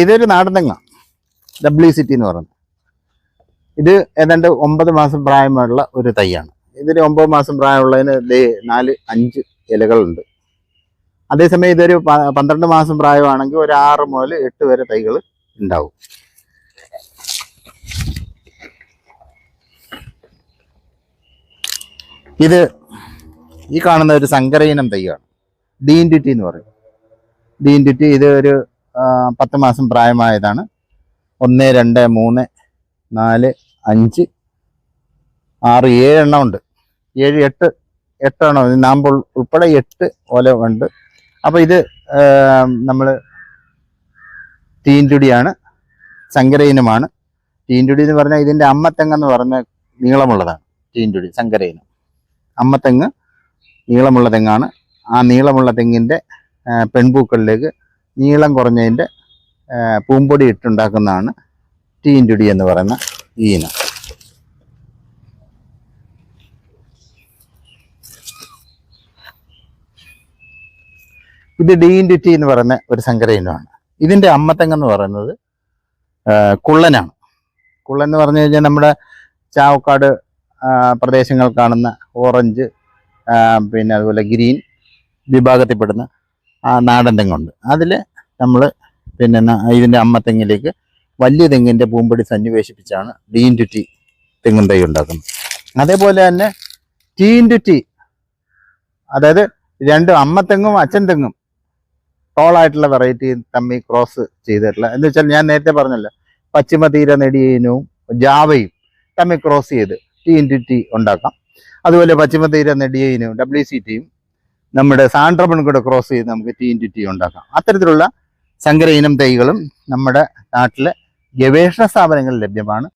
ഇതൊരു നാടൻ തെങ്ങ, WCT എന്ന് പറയുന്നത്. ഇത് ഏതാണ്ട് 9 മാസം പ്രായമുള്ള ഒരു തൈയാണ്. ഇതിന് 9 മാസം പ്രായമുള്ളതിന് 4-5 ഇലകളുണ്ട്. അതേസമയം ഇതൊരു 12 മാസം പ്രായമാണെങ്കിൽ ഒരു 6 മുതൽ 8 വരെ തൈകൾ ഉണ്ടാവും. ഇത് ഈ കാണുന്ന ഒരു സങ്കര ഇനം തൈയാണ്, DNTT എന്ന് പറയും. DNTT ഇത് ഒരു 10 മാസം പ്രായമായതാണ്. 1, 2, 3, 4, 5, 6, 7 എണ്ണം ഉണ്ട്. 7, 8 എണ്ണം നാമ്പ് ഉൾപ്പെടെ 8 ഓല ഉണ്ട്. അപ്പോൾ ഇത് നമ്മൾ തീൻതുടിയാണ്, സങ്കര ഇനമാണ്. തീൻതുടി എന്ന് പറഞ്ഞാൽ ഇതിൻ്റെ അമ്മത്തെങ്ങെന്ന് പറഞ്ഞ നീളമുള്ളതാണ്. തീൻതുടി സങ്കര ഇനം അമ്മത്തെങ്ങ് നീളമുള്ള തെങ്ങാണ്. ആ നീളമുള്ള തെങ്ങിൻ്റെ പെൺപൂക്കളിലേക്ക് നീളം കുറഞ്ഞതിൻ്റെ പൂമ്പൊടി ഇട്ടുണ്ടാക്കുന്നതാണ് തീൻതുടി എന്ന് പറയുന്ന ഈ ഇനം. ഇത് DNTT എന്ന് പറയുന്ന ഒരു സങ്കര ഇനമാണ്. ഇതിൻ്റെ അമ്മത്തെങ്ങെന്ന് പറയുന്നത് കുള്ളനാണ്. കുള്ളൻ എന്ന് പറഞ്ഞു കഴിഞ്ഞാൽ നമ്മുടെ ചാവക്കാട് പ്രദേശങ്ങൾ കാണുന്ന ഓറഞ്ച്, പിന്നെ അതുപോലെ ഗ്രീൻ വിഭാഗത്തിൽപ്പെടുന്ന നാടൻ തെങ്ങുണ്ട്. അതിൽ നമ്മൾ പിന്നെ ഇതിൻ്റെ അമ്മത്തെങ്ങിലേക്ക് വലിയ തെങ്ങിൻ്റെ പൂമ്പൊടി സന്നിവേശിപ്പിച്ചാണ് DNTT തെങ്ങും തൈ ഉണ്ടാക്കുന്നത്. അതേപോലെ തന്നെ TNTT, അതായത് 2 അമ്മത്തെങ്ങും അച്ഛൻ തെങ്ങും ടോളായിട്ടുള്ള വെറൈറ്റി തമ്മിൽ ക്രോസ് ചെയ്തിട്ടുള്ള, എന്ന് വെച്ചാൽ ഞാൻ നേരത്തെ പറഞ്ഞല്ലോ, പശ്ചിമ തീര നെടിയനും ജാവയും തമ്മിൽ ക്രോസ് ചെയ്ത് TNTT ഉണ്ടാക്കാം. അതുപോലെ പശ്ചിമ തീര നെടിയനും WCTയും നമ്മുടെ സാൻഡ്രബൺ കൂടെ ക്രോസ് ചെയ്ത് നമുക്ക് TNTT ഉണ്ടാക്കാം. അത്തരത്തിലുള്ള സങ്കര ഇനം തൈകളും നമ്മുടെ നാട്ടിലെ ഗവേഷണ സ്ഥാപനങ്ങളിൽ ലഭ്യമാണ്.